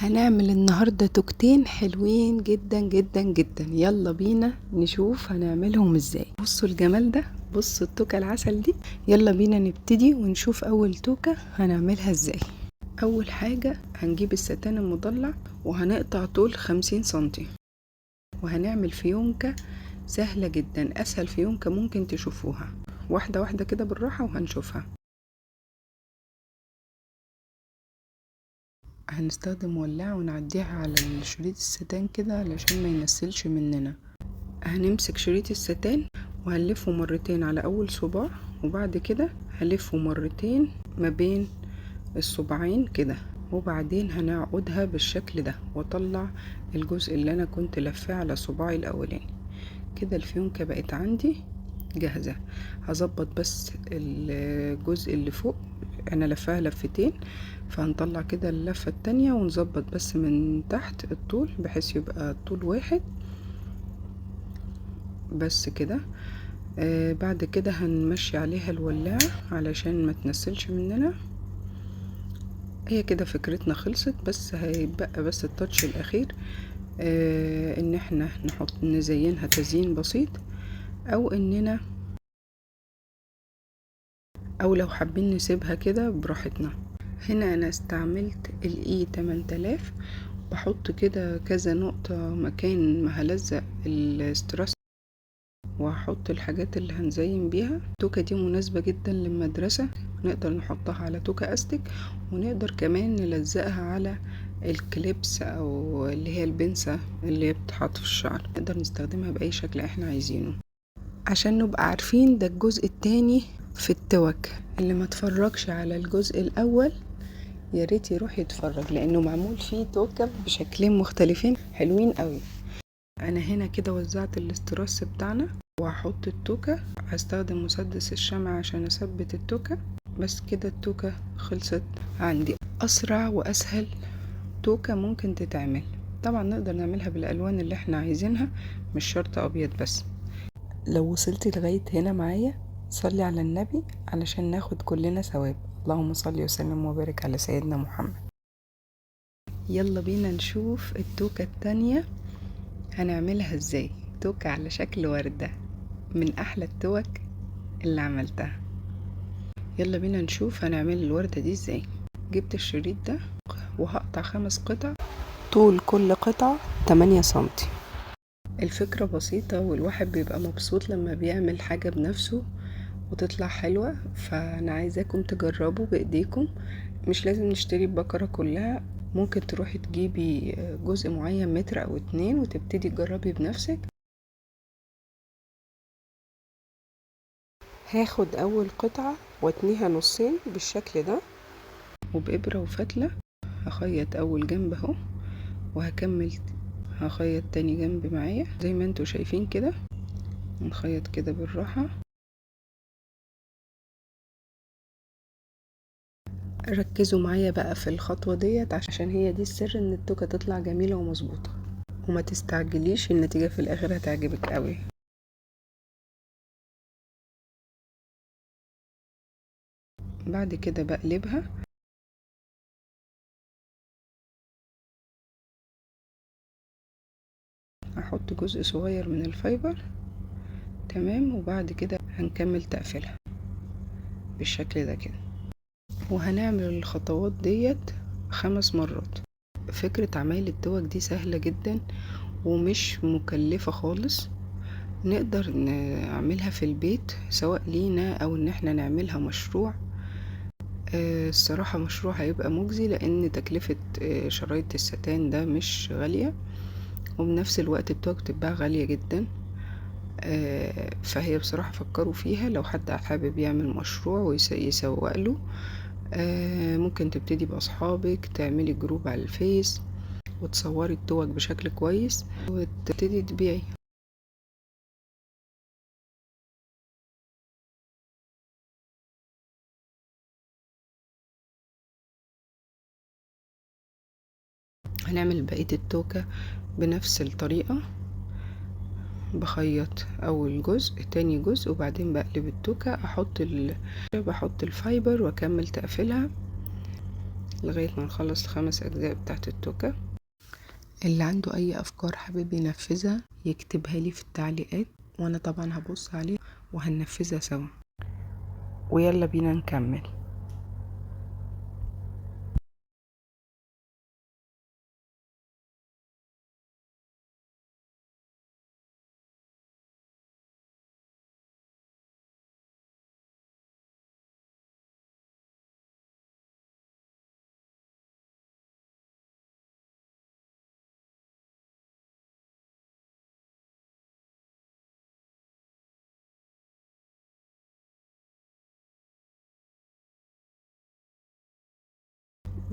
هنعمل النهاردة توكتين حلوين جدا جدا جدا. يلا بينا نشوف هنعملهم ازاي. بصوا الجمال ده، بصوا التوكة العسل دي. يلا بينا نبتدي ونشوف اول توكة هنعملها ازاي. اول حاجة هنجيب الستان المضلع وهنقطع طول 50 سنتي، وهنعمل فيونكة سهلة جدا، اسهل فيونكة ممكن تشوفوها. واحدة واحدة كده بالراحة وهنشوفها. هنستخدم ولاعة ونعديها على شريط الستان كده علشان ما ينسلش مننا. هنمسك شريط الستان وهنلفه مرتين على اول صباع، وبعد كده هلفه مرتين ما بين الصباعين كده، وبعدين هنعقدها بالشكل ده واطلع الجزء اللي انا كنت لفاه على صباعي الاولاني. كده الفيونكة بقت عندي جاهزة. هظبط بس الجزء اللي فوق، انا لفاها لفتين، فهنطلع كده اللفة التانية ونظبط بس من تحت الطول بحيث يبقى الطول واحد بس كده. بعد كده هنمشي عليها الولاعة علشان ما تنسلش مننا. هي كده فكرتنا خلصت، بس هيبقى بس التاتش الاخير، ان احنا نزينها تزيين بسيط، او اننا او لو حابين نسيبها كده براحتنا. هنا انا استعملت الاي 8000، بحط كده كذا نقطة مكان ما هلزق الاستراس، وهحط الحاجات اللي هنزين بيها. التوكة دي مناسبة جدا للمدرسة، نقدر نحطها على توكة استك، ونقدر كمان نلزقها على الكليبس او اللي هي البنسة اللي بتحط في الشعر. نقدر نستخدمها بأي شكل احنا عايزينه. عشان نبقى عارفين، ده الجزء التاني في التوك. اللي ما اتفرجش على الجزء الاول يا ريت يروح يتفرج، لانه معمول فيه توكة بشكلين مختلفين حلوين قوي. انا هنا كده وزعت الاستراس بتاعنا، وهحط التوكة. هستخدم مسدس الشمع عشان اثبت التوكة. بس كده التوكة خلصت عندي. اسرع واسهل توكة ممكن تتعمل. طبعا نقدر نعملها بالالوان اللي احنا عايزينها، مش شرط ابيض بس. لو وصلتي لغاية هنا معايا صلي على النبي علشان ناخد كلنا ثواب. اللهم صل وسلم وبارك على سيدنا محمد. يلا بينا نشوف التوكة التانية هنعملها ازاي. توكة على شكل وردة، من احلى التوك اللي عملتها. يلا بينا نشوف هنعمل الوردة دي ازاي. جبت الشريط ده وهقطع 5 قطع، طول كل قطعة 8 سنتي. الفكرة بسيطة، والواحد بيبقى مبسوط لما بيعمل حاجة بنفسه وتطلع حلوة. فأنا عايزاكم تجربوا بإيديكم. مش لازم نشتري البقرة كلها، ممكن تروحي تجيبي جزء معين متر أو 2 وتبتدي تجربي بنفسك. هاخد أول قطعة واتنيها نصين بالشكل ده، وبإبرة وفتلة هخيط أول جنب اهو، وهكمل هخيط تاني جنب معايا زي ما انتوا شايفين كده. نخيط كده بالراحة. ركزوا معايا بقى في الخطوة ديت، عشان هي دي السر ان التوكة تطلع جميلة ومظبوطة، وما تستعجليش، النتيجة في الاخر هتعجبك قوي. بعد كده بقلبها، احط جزء صغير من الفايبر. تمام. وبعد كده هنكمل تقفيلها بالشكل ده كده، وهنعمل الخطوات ديت 5 مرات. فكرة عمايل التوك دي سهلة جدا ومش مكلفة خالص. نقدر نعملها في البيت سواء لينا او ان احنا نعملها مشروع. الصراحة مشروع هيبقى مجزي، لان تكلفة شرايط الستان ده مش غالية، وبنفس الوقت التوك بتبقى غالية جدا. فهي بصراحة فكروا فيها. لو حد حابب يعمل مشروع ويسوق له، ممكن تبتدي بأصحابك، تعملي جروب على الفيس وتصوري التوك بشكل كويس وتبتدي تبيعي. هنعمل بقية التوكة بنفس الطريقة. بخيط اول جزء، تاني جزء، وبعدين بقلب التوكة، بحط الفايبر واكمل تقفيلها. لغاية ما نخلص ال5 أجزاء بتاعت التوكة. اللي عنده أي أفكار حابب ينفذها يكتبها لي في التعليقات، وأنا طبعا هبص عليه وهننفذها سوا. ويلا بينا نكمل.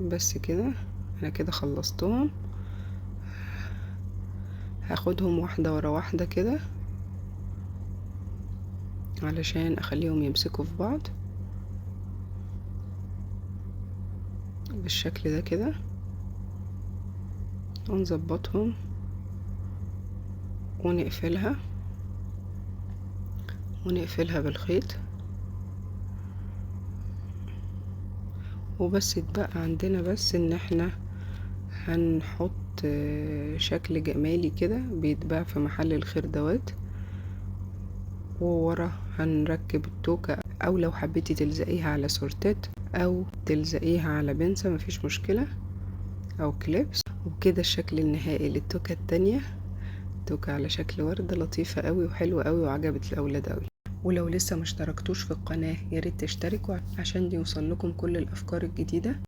بس كده انا كده خلصتهم. هاخدهم واحدة ورا واحدة كده علشان اخليهم يمسكوا في بعض بالشكل ده كده، ونظبطهم ونقفلها بالخيط. وبس يتبقى عندنا بس ان احنا هنحط شكل جمالي كده بيتباع في محل الخردوات، وورا هنركب التوكة، او لو حبيتي تلزقيها على سورتات او تلزقيها على بنسة مفيش مشكلة، او كليبس. وبكده الشكل النهائي للتوكة التانية، توكة على شكل وردة لطيفة قوي وحلوة قوي وعجبت الاولاد قوي. ولو لسه مشتركتوش في القناة ياريت تشتركوا عشان يوصل لكم كل الافكار الجديدة.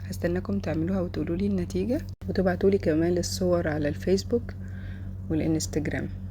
هستناكم تعملوها وتقولولي النتيجة، وتبعتولي كمان الصور على الفيسبوك والانستجرام.